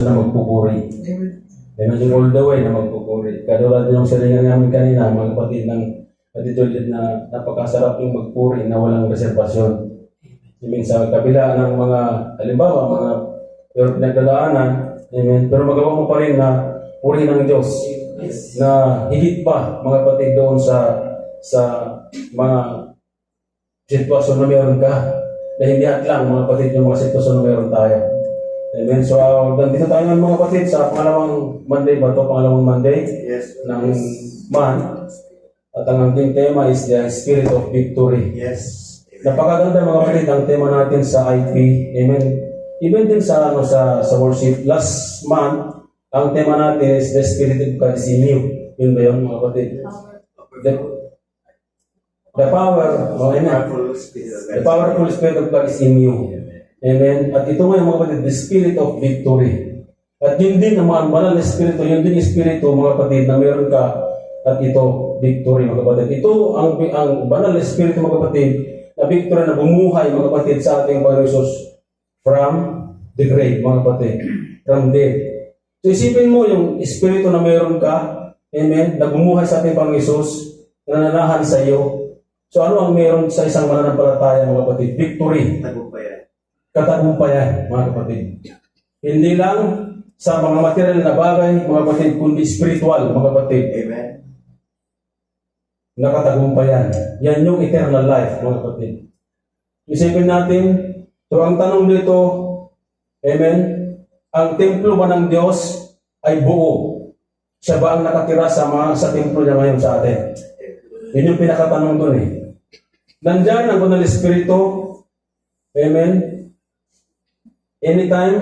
na magpupuri. Amen. Yung all the way na magpupuri. Katulad yung saringan namin kanina, mga kapatid ng attitude na napakasarap yung magpuri na walang reservasyon. Amen. Sa kabila ng mga, halimbawa, mga pinagdadaanan, amen. Pero magawa mo pa rin na puri ng Diyos. Na higit pa, mga kapatid, doon sa mga sitwasyon na meron ka. Na hindi lang, mga kapatid, yung mga sitwasyon na meron tayo. Amen. So, dito tayo ng mga kapatid sa pangalawang Monday ba ito? Pangalawang Monday ng month. At ang ating tema is the Spirit of Victory. Napakaganda mga kapatid ang tema natin sa IP. Amen. Even din sa worship. Last month, ang tema natin is the Spirit of God is in you. Yun ba yun mga kapatid? The powerful Spirit of God is in you. Amen. At ito nga mga kapatid, the Spirit of Victory. At yun din ang mga banal na Espiritu, yun din yung Espiritu mga kapatid na meron ka at ito, victory mga kapatid. Ito ang banal na Espiritu mga kapatid na victory na bumuhay mga kapatid sa ating Panginoon Jesus from the grave mga kapatid. From death. So isipin mo yung Espiritu na meron ka, amen, na bumuhay sa ating Panginoon Jesus, na nananahan sa iyo. So ano ang meron sa isang mananampalataya mga kapatid? Victory. Katagumpayan, mga kapatid. Hindi lang sa mga material na bagay, mga kapatid, kundi spiritual, mga kapatid. Amen. Nakatagumpayan. Yan yung eternal life, mga kapatid. Isipin natin, so ang tanong dito, amen, ang templo ba ng Diyos ay buo? Siya ba ang nakatira sa templo niya ngayon sa atin? Yun yung pinakatanong doon eh. Nandyan ang Banal Espiritu, amen. Anytime,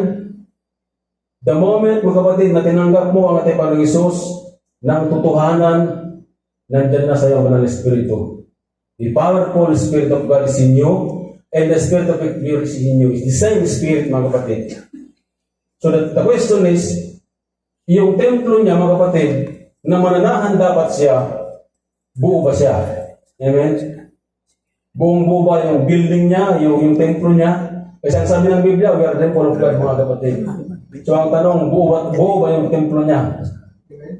the moment, mga kapatid, na tinanggap mo ang ating Panginoong Hesus ng totohanan, nandyan na sa iyo ang Banal Espiritu. The powerful Spirit of God is in you, and the Spirit of victory is in you. It's the same Spirit, mga kapatid. So the question is, yung templo niya, mga kapatid, na mananahan dapat siya, buo ba siya? Amen? Buong-buo ba yung building niya, yung templo niya? Kasi ang sabi ng Biblia, we are the temple of God, mga kapatid. So ang tanong, buo ba yung templo niya?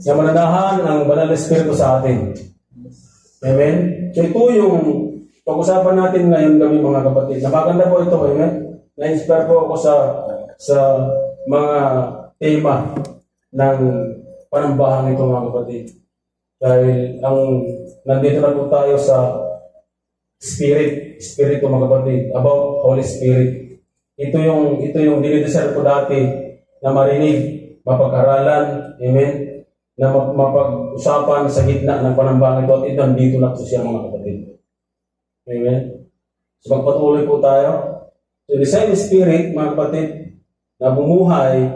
Na mananahan ang Banal na Espiritu sa atin. Amen? So ito yung pag-usapan natin ngayon kami mga kapatid. Napaganda po ito, amen? Na-inspire po ako sa mga tema ng panambahang ito mga kapatid. Dahil nandito na po tayo sa Spirito mga kapatid, about Holy Spirit. Ito yung dinidesire ko dati na marinig, mapag-aralan, amen, na mapag-usapan sa gitna ng panambahang ito at ito, nandito na po siya mga kapatid. Amen. So magpatuloy po tayo. So the same Spirit, mga kapatid, na bumuhay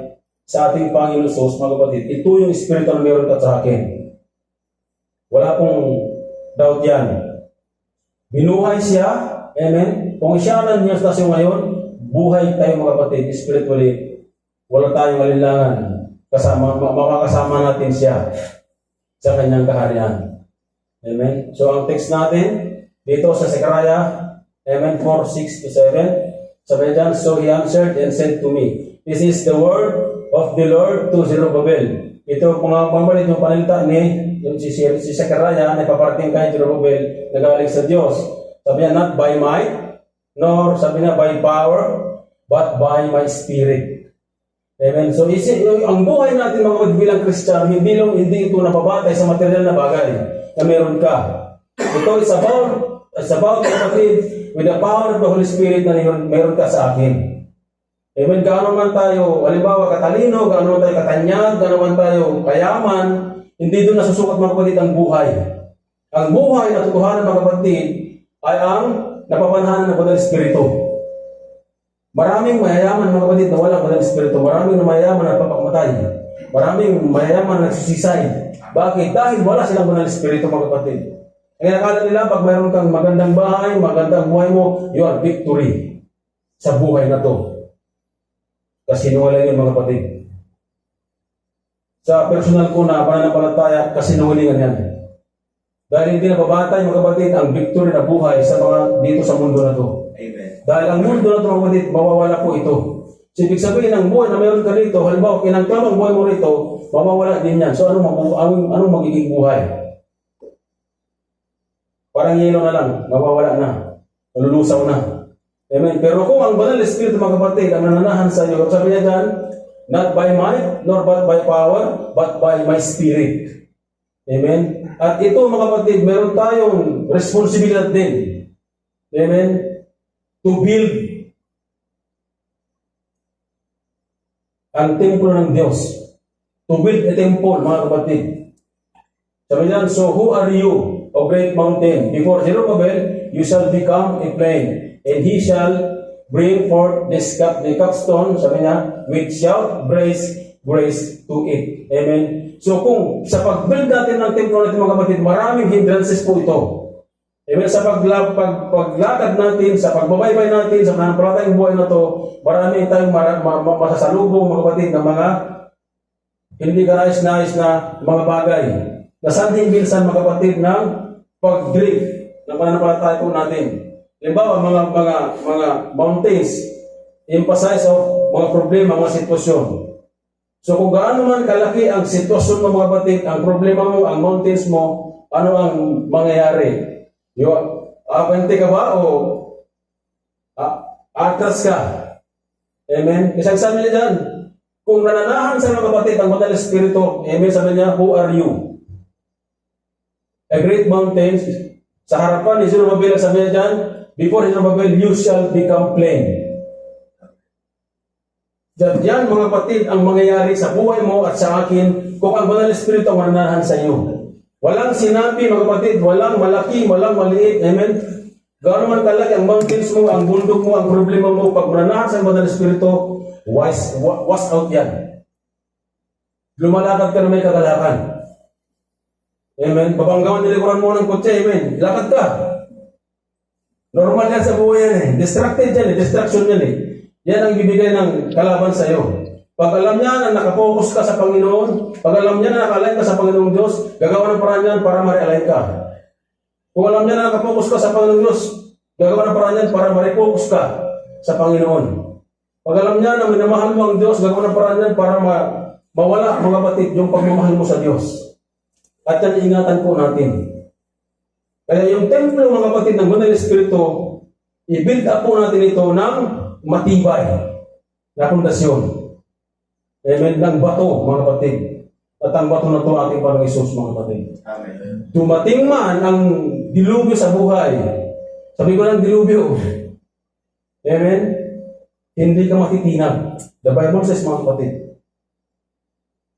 sa ating Panginoon Jesus, mga kapatid, ito yung Espiritu na meron ka sa akin. Wala pong doubt yan. Binuhay siya, amen. Kung siya na niya sa ngayon, buhay tayo mga kapatid, spiritually, wala tayong alinlangan. Makakasama natin siya sa kanyang kaharian. Amen. So ang text natin, dito sa Zechariah, amen, 4:6-7, sabi dyan, so he answered and said to me, this is the word of the Lord to Zerubbabel. Ito, pumamalit yung panalita ni si Zechariah na ipaparating kay Zerubbabel na galing sa Diyos. Sabi niya, not by might, nor sabi niya by power, but by my Spirit. Amen. So, ang buhay natin mga kapatid bilang Kristiyano, hindi ito napabatay sa material na bagay na meron ka. Ito is about kapatid, with the power of the Holy Spirit na meron ka sa akin. Amen. Gaano man tayo, halimbawa, katalino, gaano man tayo katanyag, gaano man tayo kayaman, hindi doon nasusukat mga kapatid ang buhay. Ang buhay na tutuhanan mga kapatid ay ang napapanhanan ng Banal Espiritu. Maraming mayayaman mga kapatid na walang Banal Espiritu. Maraming mayayaman na papakamatay. Maraming mayayaman na nagsisisay. Bakit? Dahil wala silang Banal Espiritu mga kapatid. Ang nakala nila, pag mayroon kang magandang bahay, magandang buhay mo, you are victory sa buhay na to. Kasinungalingan yun mga kapatid. Sa personal ko na pananampalataya, kasinungalingan yan. Dahil hindi nababatay mga kapatid ang victory na buhay sa mga dito sa mundo na to. Amen. Dahil ang mundo na ito mga kapatid, mawawala po ito. So, ibig sabihin ng buhay na meron ka dito, halimbawa, kinangklam ang buhay mo rito, mamawala din yan. So, anong magiging buhay? Parang yelo na lang, mawawala na, malulusaw na. Amen. Pero kung ang banal na Espiritu, mga kapatid, ang nananahan sa iyo, sabi niya dyan, not by might, nor but by power, but by my Spirit. Amen. At ito, mga kapatid, meron tayong responsibilidad din. Amen. To build ang templo ng Diyos. To build a temple, mga kapatid. Sabi niyan, so who are you, O great mountain? Before Zerubbabel, you shall become a plain, and he shall bring forth the capstone, sabi niya, which shall grace to it. Amen. So kung sa pag-build natin ng templo natin, mga kapatid, maraming hindrances po ito. Amen. Sa paglakad natin, sa pagbabaybay natin, sa pananampalatayang buhay na to, marami tayong masasalubong, mga kapatid, na mga hindi kanais-nais na mga bagay. Nasanhin minsan, mga kapatid, ng pag-drift ng pananampalataya po natin. Halimbawa, mga mountains, emphasize of mga problema, mga sitwasyon. So kung gaano man kalaki ang sitwasyon mo, mga kapatid, ang problema mo, ang mountains mo, ano ang mangyayari? Abante ka ba o atras ka? Amen? Isang sabi niya dyan, kung nananahan sa mga kapatid ang banal na Espiritu, amen, sabi niya, who are you? A great mountain, sa harapan ni Zerubbabel, sabi niya dyan, before Zerubbabel, you shall become plain. Yan, mga kapatid, ang mangyayari sa buhay mo at sa akin kung ang banal na Espiritu ang mananahan sa iyo. Walang sinabi, mga kapatid, walang malaki, walang maliit. Amen? Gaano man kalaki ang mountains mo, ang bundok mo, ang problema mo, pag mananahan sa banal na Espiritu, wash out yan. Lumalakad ka na may kagalakan. Amen? Babanggawan nilikuran mo ng kotse, amen? Lakad ka. Normal yan sa buhay yan eh. Distracted yan eh. Distraction yan eh. Yan ang bibigay ng kalaban sa iyo. Pag alam niya na nakapokus ka sa Panginoon, pag alam niya na naka-align ka sa Panginoong Diyos, gagawa ng paraan yan para ma-realign ka. Kung alam niya na nakapokus ka sa Panginoong Diyos, gagawa ng paraan yan para ma-refocus ka sa Panginoon. Pag alam niya na minamahal mo ang Diyos, gagawa ng paraan yan para mawala, mga kapatid, yung pagmamahal mo sa Diyos. At yan ingatan po natin. Kaya yung templo, mga kapatid, ng banal na Espiritu, i-build up po natin ito ng matibay na pundasyon. Amen. Ng bato, mga kapatid. At ang bato na ito ating Panginoong Hesus, mga kapatid. Amen. Dumating man ang dilubyo sa buhay. Sabi ko ng dilubyo. Amen. Hindi ka matitinag. The Bible says, mga kapatid.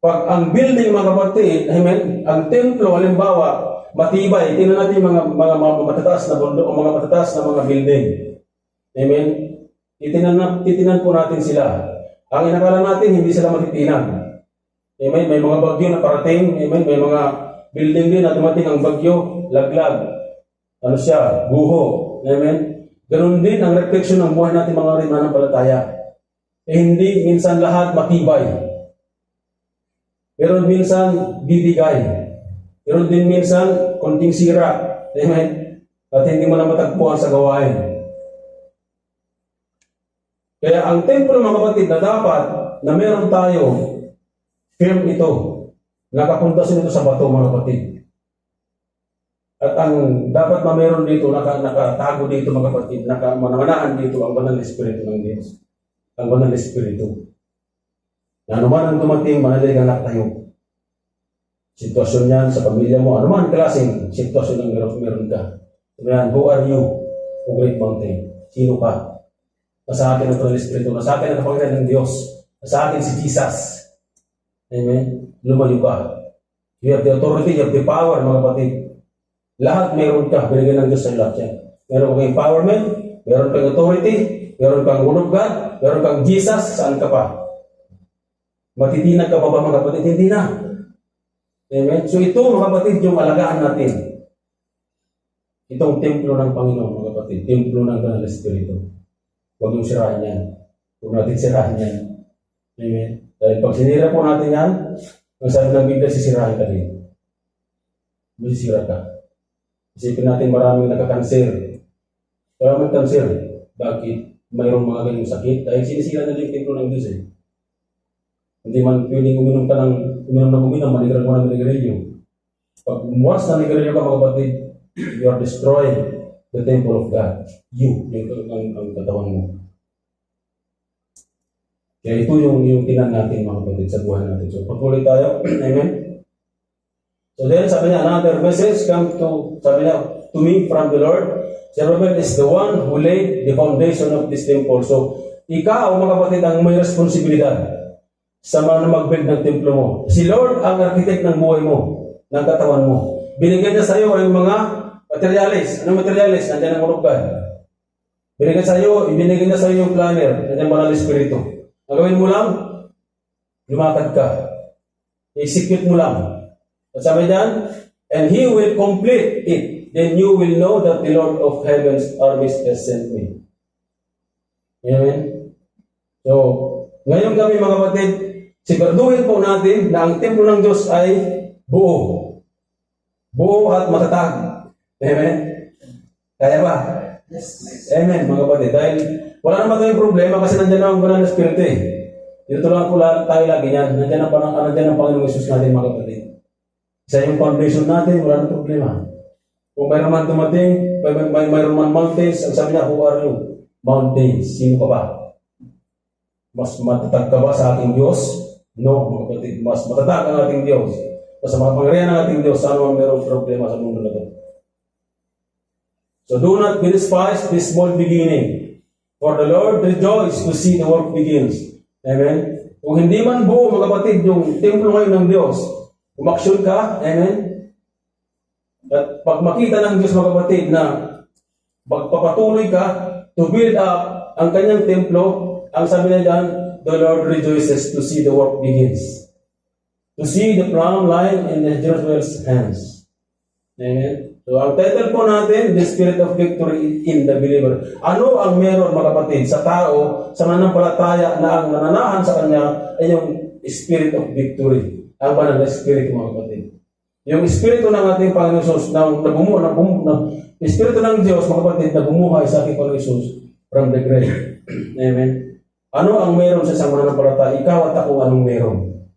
Pag ang building, mga kapatid, amen, ang templo, halimbawa, matibay. Tingnan natin yung mga matataas na bundok o mga matataas na mga building. Amen. Titinan po natin sila. Ang inakala natin, hindi sila matitinag. Amen. May mga bagyo na parating. Amen. May mga building din na dumating ang bagyo, laglag. Ano siya? Guho. Amen. Ganun din ang reflection ng buhay natin, mga mananampalataya. Hindi minsan lahat matibay. Meron minsan bibigay. Meron din minsan konting sira. Amen. At hindi mo na matagpuan sa gawain. Kaya ang templo, mga kapatid, na dapat na meron tayo, firm ito. Nakapuntasin ito sa bato, mga kapatid. At ang dapat na meron dito, nakatago dito, mga kapatid, manamanahan dito ang banal na Espiritu ng Diyos. Ang banal na Espiritu. Na anuman ang dumating, manaligang tayo. Sitwasyon yan sa pamilya mo, anuman klaseng sitwasyon ang meron ka. Sabihan, who are you, O great mountain? Sino ka? Nasa akin ang banal na Espiritu, nasa akin ang kapangyarihan ng Diyos, nasa akin si Jesus. Amen? Lumayo ka. You have the authority, you have the power, mga kapatid. Lahat meron ka, binigyan ng Diyos sa lahat yan. Meron kang empowerment, meron kang authority, meron kang Word of God, meron kang Jesus, saan ka pa? Matitinag ka pa ba, mga kapatid? Hindi na. Amen? So ito, mga kapatid, yung alagaan natin. Itong templo ng Panginoon, mga kapatid. Templo ng banal na Espiritu. Huwag yung sirahan yan. Huwag natin sirahan yan. Amen? Dahil pag sinira po natin yan, ang sabi ng Biblia, sisirahan ka din. Masisira ka. Isipin natin maraming nakakanser. Maraming kanser. Bakit? mayroong mga ganyang sakit dahil sinisira na yung templo ng Diyos eh. Hindi man pwedeng uminom ka ng manigaral mo ng manigarilyo. Pag once na manigarilyo ka mga kapatid, you are destroying the temple of God. You, ang katawan mo. Kaya ito yung tinan natin mga kapatid sa buhay natin. So patuloy tayo. Amen. So then sabi niya, another message come to, sabi niya, to me from the Lord. Zerubbabel is the one who laid the foundation of this temple. So ikaw mga kapatid ang may responsibilidad sa mga mag-build ng templo mo. Si Lord ang architect ng buhay mo, ng katawan mo. Binigyan niya sa iyo ang mga materialis. Anong materialis? Nandiyan ang urupkan. Ibinigyan niya sa iyo yung planner. Nandiyan banal espiritu. Ang gawin mo lang, lumakad ka. Execute mo lang. At sabi diyan, and He will complete it. Then you will know that the Lord of heaven's armies has sent me. Amen? So, ngayon kami mga kapatid, siguraduhin po natin na ang templo ng Diyos ay buo. Buo at matatag. Amen? Kaya ba? Yes. Amen, mga kapatid. Dahil wala naman tayong problema kasi nandiyan na ang banal na espiritu eh. Dito lang po tayo lagi yan. Nandiyan ang Panginoong Jesus natin mga kapatid. Sa yung foundation natin, wala nang problema. Kung mayroon man dumating, mayroon man mountains, ang sabi niya, who are you? Mountains. Sino ka ba? Mas matatag ka ba sa ating Diyos? No, mga kapatid. Mas matatag ang ating Diyos. Sa mga pangyarihan ng ating Diyos, saan man mayroong problema sa mundo na ito. So do not despise this small beginning. For the Lord rejoice to see the work begins. Amen? Kung hindi man buo, mga kapatid, yung templo ngayon ng Diyos, umaksyon ka, amen? At pag makita ng Diyos mga kapatid na magpapatuloy ka to build up ang kanyang templo, ang sabi niya dyan, the Lord rejoices to see the work begins. To see the plumb line in the Jerusaleme's hands. Amen? So ang title po natin, The Spirit of Victory in the Believer. Ano ang meron mga kapatid sa tao, sa mananampalataya na ang nananahan sa kanya ay yung Spirit of Victory. Ang banal na Spirit mga kapatid. Yung Espiritu ng ating Panginoon Jesus, Espiritu ng Diyos, mga kapatid, na bumuhay sa ating Panginoon Jesus from the grave. Amen. Ano ang meron sa isang mananampalataya? Ikaw at ako anong meron?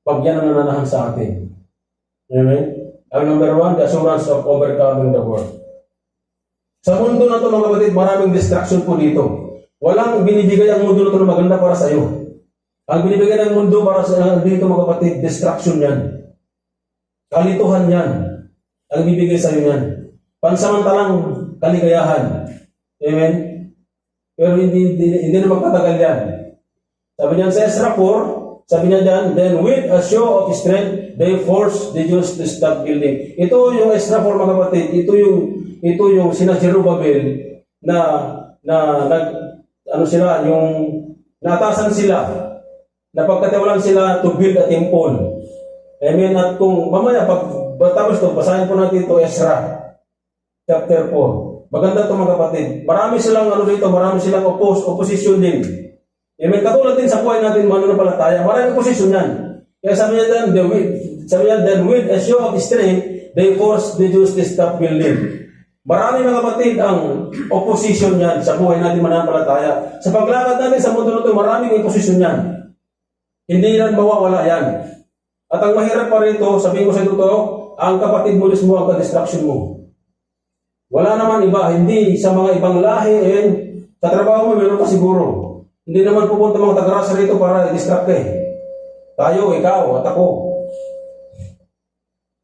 Pag yan ang nananahan sa atin. Amen. Ang number one, the assurance of overcoming the world. Sa mundo na ito, mga kapatid, maraming distraction po dito. Walang binibigay ang mundo na ito na maganda para sa iyo. Ang binibigay ng mundo para sa dito, mga kapatid, distraction yan. Kalituhan yan. Ang bibigay sa iyo yan. Pansamantalang kaligayahan. Amen? Pero hindi na magtatagal yan. Sabi niyan sa Ezra 4, sabi niya dyan, then with a show of strength, they forced the Jews to stop building. Ito yung Ezra 4 mga kapatid. Ito yung sina Zerubbabel na natasan sila. Napagkatiwalaan sila to build a temple. Amen. At kung mamaya, pag tapos ito, basahin po natin ito, Ezra, chapter 4. Maganda ito mga kapatid. Marami silang opposition din. Amen. Katulad din sa buhay natin, mananampalataya. Maraming opposition yan. Kaya sabi niya then with a show of strength, they forced the Jews to stop building. Marami mga kapatid ang opposition yan sa buhay natin mananampalataya. Sa paglakad natin sa mundo na ito, maraming opposition yan. Hindi yan mawawala yan. At ang mahirap pa rito, sabihin ko sa ito, ang kapatid mo mo ang ka-distraction mo. Wala naman iba, hindi sa mga ibang lahi, sa trabaho mo, meron ka siguro. Hindi naman pupunta mga taga-rasa rito para i-distract ka eh. Tayo, ikaw, at ako.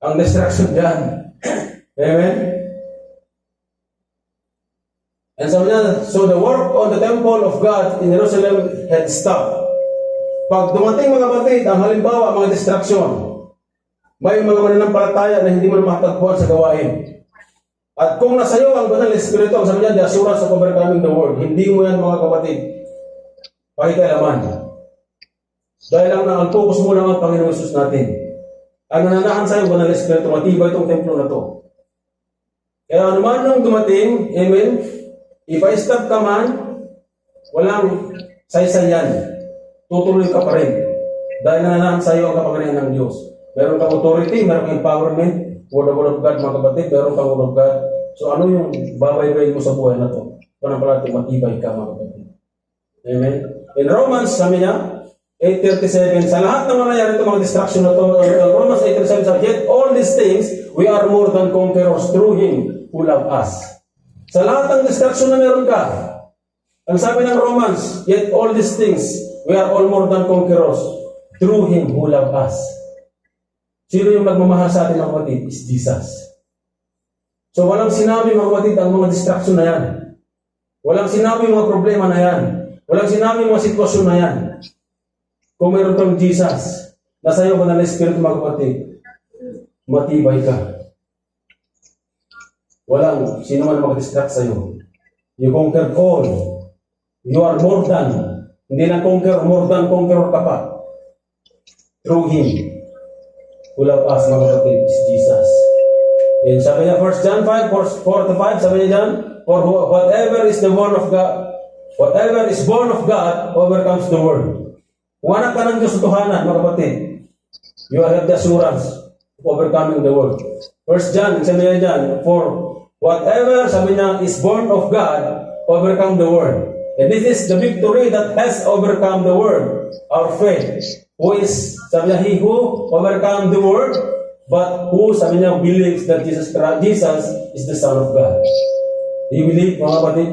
Ang distraction dyan. Amen? And sabi niya, so the work on the temple of God in Jerusalem had stopped. Pag dumating mga kapatid, ang halimbawa, mga distraction, may mga mananampalataya na hindi mo makatagpuan sa gawain. At kung nasa iyo ang banal na Espiritu, ang sabi niya, the assurance of overcoming the world, hindi mo yan mga kapatid pakikailaman. Dahil ang focus mo lang ang Panginoong Jesus natin. Ang nananahan sa iyo, banal na Espiritu, matibay itong templo na to. Kaya anuman nung dumating, amen, ipa-stop ka man, walang saysayan. Tutuloy ka pa rin. Dahil nananahan sa iyo ang kapangyarihan ng Diyos. Meron kang authority, meron kang empowerment, word of God, mga kapatid, meron kang word of God. So ano yung babaybayin mo sa buhay na to? pananampalataya, matibay ka mga kapatid. Amen? In Romans, sabi niya, 8:37, sa lahat ng nangyayari itong mga distraction na ito, Romans 8:37 sabi, yet all these things, we are more than conquerors through Him who loved us. Sa lahat ng distraction na meron ka, ang sabi ng Romans, yet all these things, we are all more than conquerors through Him who loved us. Sino yung nagmamahal sa atin mga kapatid? Is Jesus. So walang sinabi mga kapatid ang mga distraction na yan. Walang sinabi mga problema na yan. Walang sinabi mga sitwasyon na yan. Kung mayroon tong Jesus, nasa iyo banal na Espiritu mga kapatid, matibay ka. Walang sino man mag-distract sa iyo. You conquer all. You are more than. Hindi lang conquer, more than conqueror ka pa. Through Him who loved us mga kapatid is Jesus. And sabi niya, 1 John 5:4-5, sabi niya dyan, for whatever is the born of God, whatever is born of God overcomes the world. Kung anak ka ng Diyos sa tuhanan, mga kapatid, you have the assurance of overcoming the world. 1 John, sabi niya dyan, for whatever, sabi niya, is born of God, overcome the world. And this is the victory that has overcome the world, our faith. Who is, sabi niya, he who overcome the world, but who, sabi niya, believes that Jesus is the Son of God. Do you believe, mga kapatid,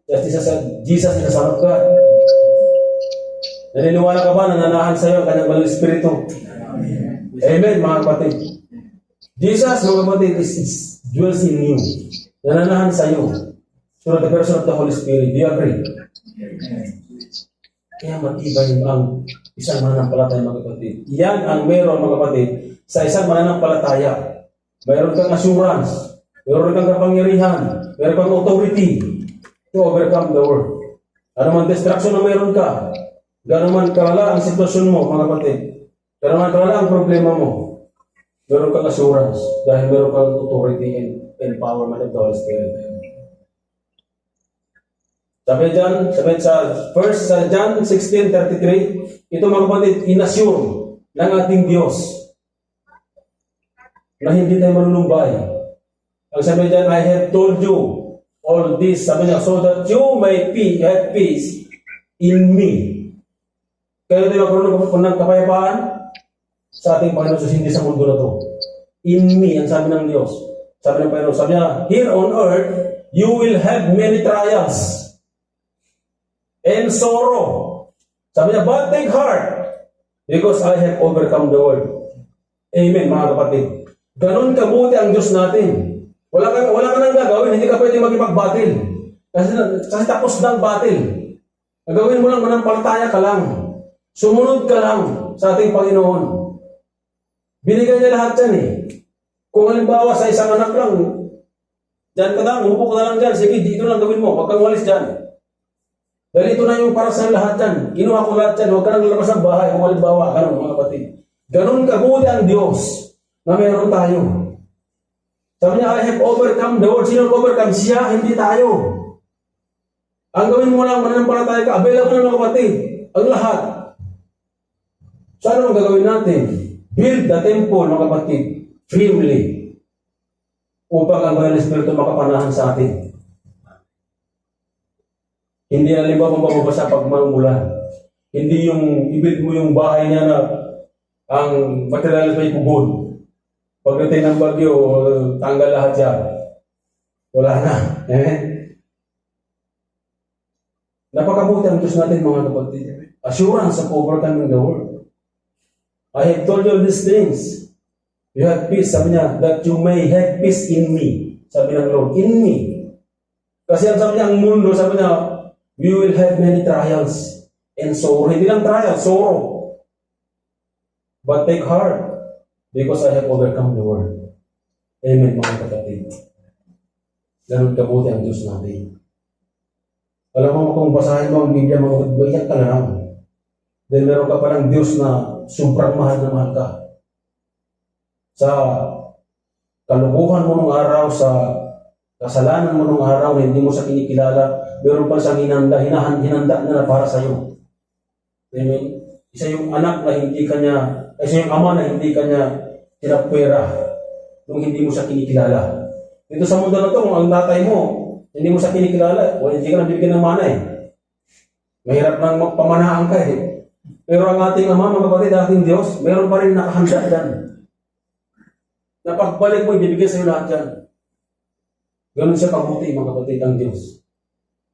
that Jesus is the Son of God? Naniniwala ka ba na nananahan sa iyo ang kanyang banal Espiritu? Amen, mga kapatid. Jesus, mga kapatid, is dwells in you. Nananahan sa iyo. Through the person of the Holy Spirit. Do you agree? Kaya matibay ang isang mananampalataya, mga kapatid. Yan ang meron, mga kapatid, sa isang mananampalataya. Mayroon kang assurance. Mayroon kang kapangyarihan. Mayroon kang authority to overcome the world. Ano man distraction na mayroon ka, gano'n man kalala ang sitwasyon mo, mga kapatid, gano'n man kalala ang problema mo, meron kang assurance dahil meron kang authority and empowerment of the Holy Spirit. Sabi sa John 16:33, ito mga kapatid, inassure ng ating Diyos na hindi tayo malulumbay. Ang sabi dyan, I have told you all this, sabi niya, so that you may have peace in me. Kaya tayo magkaroon ng kapayapaan sa ating Panginoon Jesus, hindi sa mundo na to. In me, ang sabi ng Diyos. Sabi ng Panginoon, sabi niya, here on earth, you will have many trials and sorrow. Sabi niya, but take heart, because I have overcome the world. Amen, mga kapatid. Ganon kabuti ang Diyos natin. Wala ka nang gagawin, hindi ka pwede magipag-battle. Kasi tapos na ang battle. Gagawin mo lang, manampalataya ka lang. Sumunod ka lang sa ating Panginoon. Binigay niya lahat yan eh. Kung halimbawa sa isang anak lang, dyan ka lang, umupo ka na lang dyan, sige, dito lang gawin mo, huwag kang walis dyan. Dahil ito na yung para sa lahat dyan. Kinuha ko lahat dyan, huwag ka nang lalabas ng bahay, kung halimbawa, ganun mga kapatid. Ganun kabuti ang Diyos na meron tayo. Sabi niya, I have overcome the world. Sino overcome? Siya, hindi tayo. Ang gawin mo lang, mananampalataya ka, available na mga kapatid. Ang lahat. So ano ang gagawin natin? Build the temple, mga kapatid, firmly, upang ang Banal na Espiritu makapanahan sa atin. Hindi na limba mababasa pag mamulan. Hindi yung i-build mo yung bahay niya na ang materialis may pugod. Pagdating ng bagyo, tanggal lahat yan. Wala na. Amen? Napakabuti ang Diyos natin, mga kapatid. Assurance of overcoming the world. I have told you these things. You have peace, sabi niya, that you may have peace in me. Sabi ng Lord, in me. Kasi ang sabi niya, ang mundo, sabi niya, we will have many trials and sorrow. Hindi lang trials, sorrow. But take heart, because I have overcome the world. Amen, mga kapatid. Ganun kabuti ang Diyos natin. Alam mo kung basahin mo ang Biblia, mga kapatid, bayan ka na lang. Then meron ka pa ng Diyos na sobrang mahal na mahal ka. Sa kalubuhan mo nung araw, sa kasalanan mo nung araw na hindi mo sa kinikilala, meron pa siyang hinanda na para sa iyo. Amen? Isa yung anak na hindi kanya, isa yung ama na hindi kanya tinapwera nung hindi mo siya kinikilala. Dito sa mundo na to, kung ang tatay mo, Hindi mo siya kinikilala, o hindi ka nabibigyan ng mana eh. Mahirap nang magpamanaan ka eh. Pero ang ating Ama, mga kapatid, ating Diyos, meron pa rin nakahanda dyan. Na pagbalik mo, ibibigay sa iyo lahat dyan. Ganun siya kabuti, mga kapatid, ang Diyos.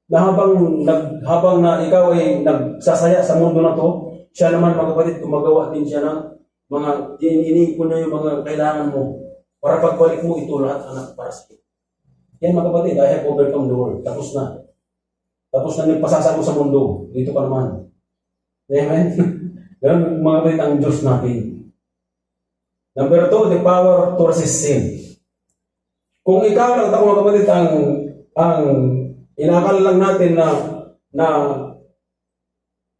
Na habang na ikaw ay nagsasaya sa mundo na to, siya naman, mga kapatid, gumagawa din siya ng mga, iniipon na yung mga kailangan mo. Para pagbalik mo, ito lahat, anak, para sa iyo. Yan, mga kapatid, I have overcome the world. Tapos na. Tapos na nagpasasa mo sa mundo. Dito pa naman. Amen? Ganun, mga kapatid, ang Diyos natin. Number 2, the power to resist sin. Kung ikaw lang, mga kapatid, ang inakala lang natin na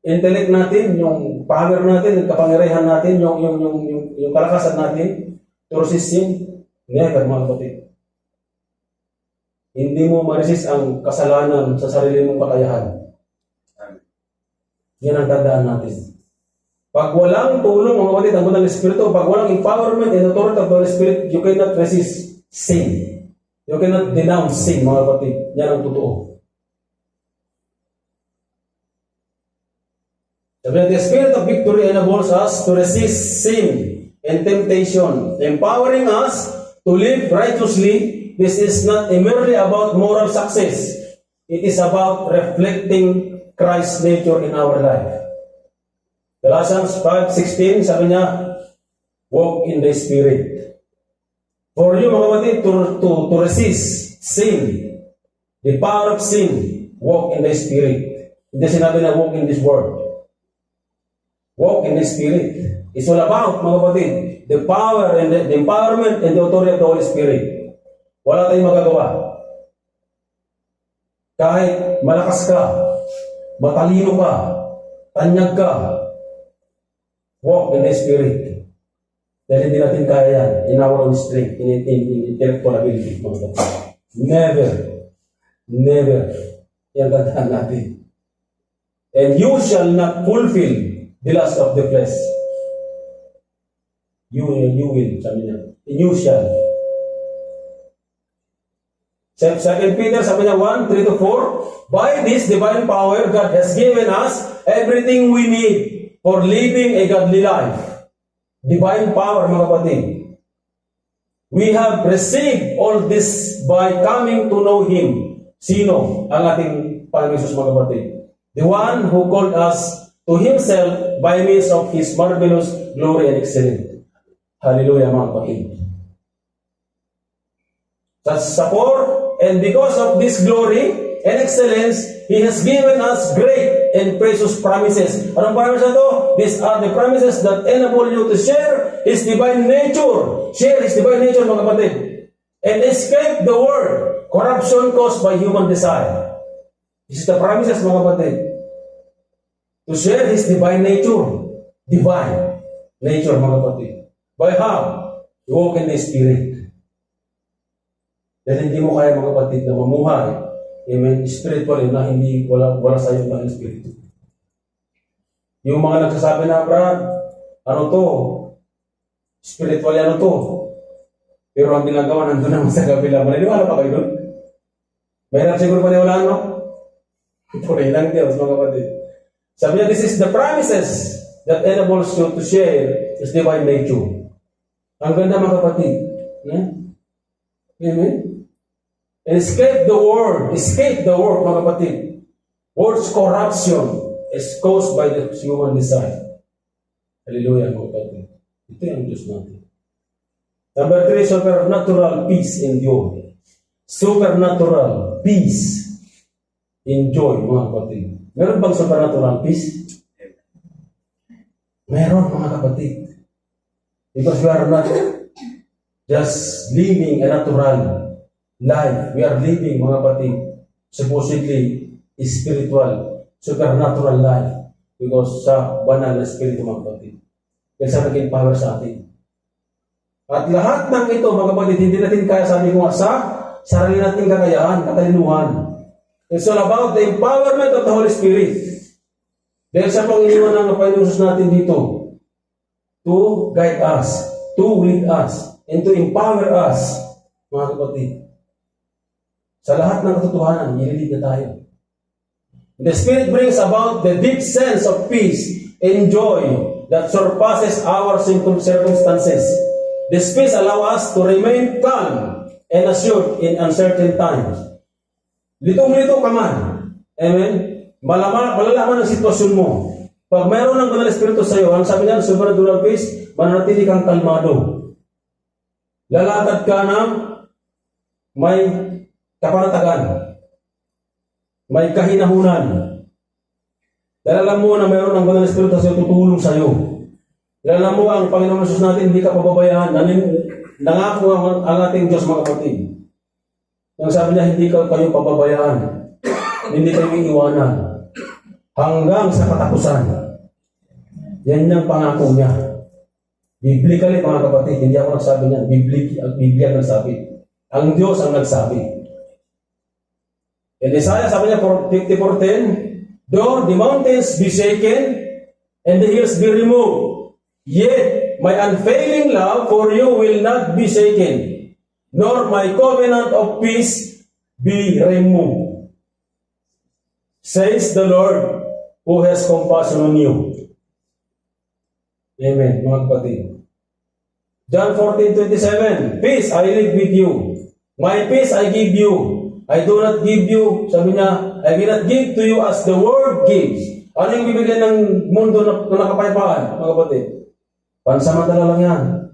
intellect natin, yung power natin, yung kapangyarihan natin, yung kalakasan natin, to resist sin, never, mga kapatid. Hindi mo ma-resist ang kasalanan sa sarili mong kakayahan. Yan ang tandaan natin. Pag walang tulong, mga kapatid, ang Holy Spirit, pag walang empowerment and authority of the Holy Spirit, you cannot resist sin. You cannot denounce sin, mga kapatid. Yan ang totoo. The Spirit of victory enables us to resist sin and temptation, empowering us to live righteously. This is not merely about moral success. It is about reflecting Christ's nature in our life. Galatians 5:16, sabi niya, walk in the Spirit. For you, mga kapatid, to resist sin, the power of sin, walk in the Spirit. Hindi sinabi na walk in this world. Walk in the Spirit. It's all about, mga kapatid, the power and the empowerment and the authority of the Holy Spirit. Wala tayong magagawa. Kahit malakas ka, matalino ka, tanyag ka, walk in the Spirit. Dahil hindi natin kaya yan in our own strength, in intellectual ability. Never. Yan tandaan natin. And you shall not fulfill the lust of the flesh. You will, sabi niya. And you shall. 2 Peter, sabi niya 1:3-4, by this divine power, God has given us everything we need for living a godly life. Divine power, mga kapatid. We have received all this by coming to know Him. Sino ang ating Panginoon Jesus, mga kapatid? The one who called us to Himself by means of His marvelous glory and excellence. Hallelujah, mga kapatid. That's sa 4, and because of this glory and excellence, He has given us great and precious promises. Anong promises na to? These are the promises that enable you to share His divine nature. Share His divine nature, mga kapatid. And escape the world, corruption caused by human desire. This is the promises, mga kapatid. To share His divine nature. Divine nature, mga kapatid. By how? You walk in the Spirit. Dahil hindi mo kaya, mga kapatid, na mamuhay, amen, spiritually na hindi wala sa iyo ng Espiritu. Yung mga nagsasabi na, Brad, ano to? Spiritually, ano to? Pero ang ginagawa, nandun naman sa kabila. Maniniwala pa kayo doon? Mayroon siguro paniwalaan, no? Puri lang Diyos, mga kapatid. Sabi niya, this is the promises that enables you to share His divine nature. Ang ganda, mga kapatid. Amen? And escape the world, mga kapatid. World's corruption is caused by the human desire. Hallelujah, mga kapatid. Ito yung Diyos natin. Number 3, supernatural peace and joy. Supernatural peace and joy, mga kapatid. Meron bang supernatural peace? Meron, mga kapatid. Because we are not just living a natural life. We are living, mga kapatid, supposedly spiritual, supernatural life. Because sa banal na spirito, mga kapatid. Kaya sa naging power sa atin. At lahat ng ito, mga kapatid, hindi natin kaya, sabi ko nga, sa sarili nating kakayahan, katalinuhan. It's all about the empowerment of the Holy Spirit. Dahil sa pang iniwan ng Panginoon Jesus natin dito, to guide us, to lead us, and to empower us, mga kapatid. Sa lahat ng katotohanan, nililig na tayo. The Spirit brings about the deep sense of peace and joy that surpasses our circumstances. This peace allows us to remain calm and assured in uncertain times. Litong-lito ka man. Amen? Malalaman ang sitwasyon mo. Pag mayroon ng Banal na Espiritu sa iyo, ang sabi niya, supernatural peace, mananatili kang kalmado. Lalakad ka ng may kapanatagan. May kahinahunan. Dahil alam mo na mayroon ng Banal na Espiritu sa iyo tutulong sa iyo. Dahil alam mo ang Panginoon Jesus natin, hindi ka pababayaan. Nangako ang ating Diyos, mga kapatid. Ang sabi niya, hindi kayo pababayaan. Hindi kayo iiwanan. Hanggang sa katapusan. Yan yung pangako niya. Biblically, mga kapatid, hindi ako nagsabi niyan. Biblia ang nagsabi. Ang Diyos ang nagsabi. In Isaiah, sabi niya, 54:10, though the mountains be shaken and the hills be removed, yet my unfailing love for you will not be shaken, nor my covenant of peace be removed, says the Lord who has compassion on you. Amen, mga kapatid. John 14:27, peace I leave with you. My peace I give you. I do not give you, sabi niya, I will not give to you as the world gives. Ano yung bibigyan ng mundo na nakapayapaan, mga kapatid? Pansamantala lang yan.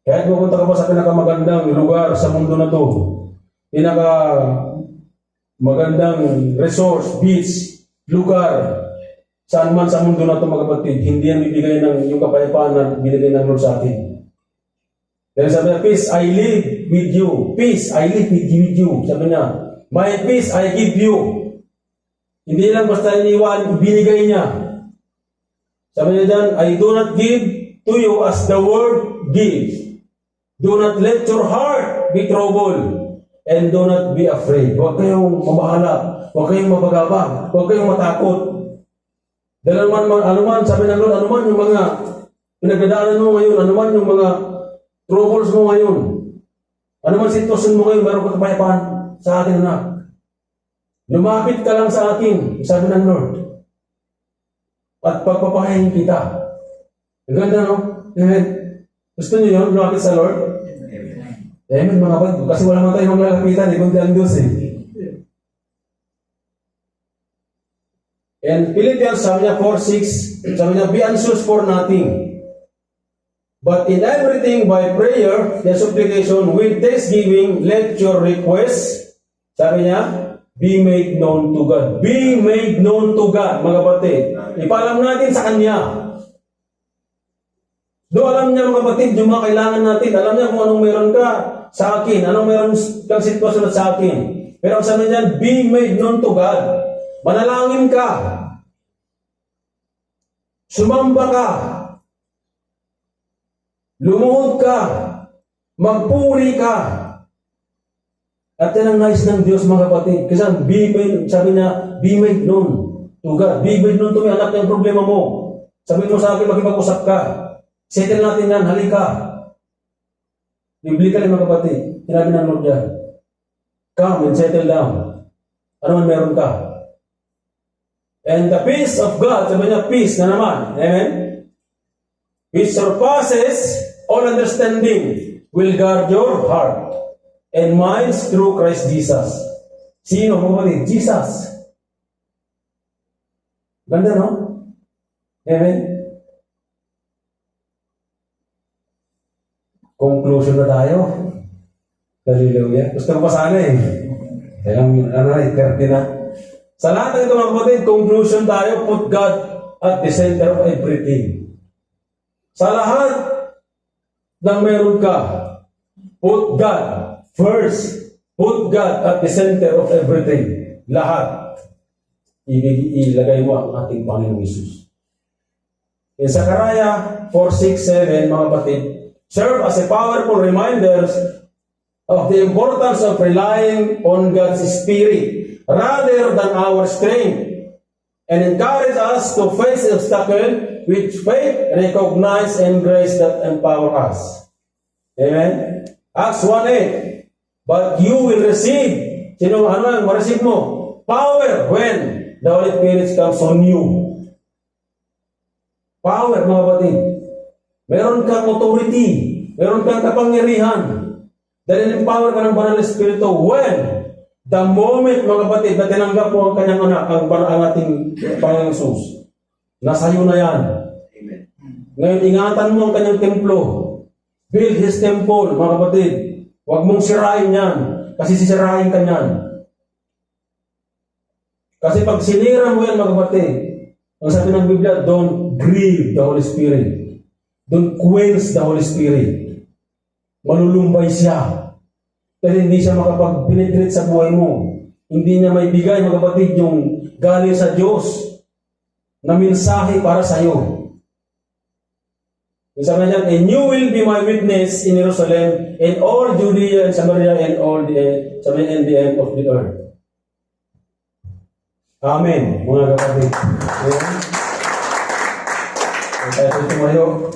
Kahit pupunta ka pa sa pinakamagandang lugar sa mundo na to, pinakamagandang resource, beach, lugar, saan man sa mundo na to, mga kapatid, hindi yan bibigay ng yung kapayapaan na binigay ng Lord sa atin. Dahil sabi niya, peace I live with you. Peace I live with you. Sabi niya, my peace I give you. Hindi lang basta iniwan, binigay niya. Sabi niya dyan, I do not give to you as the world gives. Do not let your heart be troubled. And do not be afraid. Huwag kayong mamahala. Huwag kayong mabagabang. Huwag kayong matakot. Dahil anuman, sabi ng Lord, anuman yung mga pinagdadaanan mo ngayon, anuman yung mga troubles mo ngayon, anuman sitwasyon mo ngayon, meron ka kapayapaan sa akin, anak. Lumapit ka lang sa akin, sabi ng Lord. At pagpapahayin kita. Ang ganda, no? Amen. Gusto niyo yun? Lumapit sa Lord? Amen, mga kapatid. Kasi wala man tayong maglalapitan, kundi ang Diyos, eh. And Philippians, sabi niya 4:6, sabi niya, be anxious for nothing. But in everything by prayer and supplication with thanksgiving, let your requests, sabi niya, be made known to God. Be made known to God, mga kapatid. Ipalam natin sa Kanya. Do alam niya, mga kapatid, yung mga kailangan natin. Alam niya kung anong meron ka sa akin, anong meron kang sitwasyon sa akin. Pero ang sabi niya, be made known to God. Manalangin ka. Sumamba ka. Lumuhod ka. Magpuri ka. At yan ang nais ng Diyos, mga kapatid. Kasi sabi niya, be made known to God. Be made known to me, anak ng problema mo. Sabi mo sa akin, makipag-usap ka. Settle natin yan, halika. Biblically, mga kapatid, sinabi ng Lord yan, come and settle down. Ano man meron ka. And the peace of God, sabi niya, peace na naman. Amen? Which surpasses all understanding will guard your heart and minds through Christ Jesus. Sino, mga kapatid? Jesus. Ganda, no? Amen? Conclusion na tayo. Hallelujah. Gusto ko pa sana eh. Kailang, 30 na. Sa lahat ng ito, mga kapatid, conclusion tayo, put God at the center of everything. Sa lahat ng meron ka, put God first. Put God at the center of everything. Lahat. Ilagay mo ang ating Panginoong Hesus. In Zechariah 4:6-7, mga kapatid, serve as a powerful reminders of the importance of relying on God's Spirit rather than our strength, and encourage us to face obstacles with faith, recognize, and grace that empower us. Amen? Acts 1:8, but you will receive Sino, ano ang ma-receive mo? Power when the Holy Spirit comes on you. Power, mga kapatid. Meron kang authority. Meron kang kapangyarihan. Dahil empower ka ng Banal na Espiritu when the moment, mga kapatid, na tinanggap mo ang kanyang anak, ang ating Panginoong Jesus, nasa iyo na yan. Amen. Ngayon, ingatan mo ang kanyang templo. Build His temple, mga kapatid. Huwag mong sirain yan. Kasi sisirain ka yan. Kasi pag sinira mo yan, mga kapatid, ang sabi ng Biblia, don't grieve the Holy Spirit. Don't quench the Holy Spirit. Malulumbay siya. Kasi hindi siya makapag-penetrate sa buhay mo. Hindi niya may bigay, mga kapatid, yung galing sa Diyos na mensahe para sa iyo. Sabi niya, and you will be my witness in Jerusalem, and all Judea and Samaria, and all the end of the earth. Amen, mga kapatid. Amen. Tayo tumayo.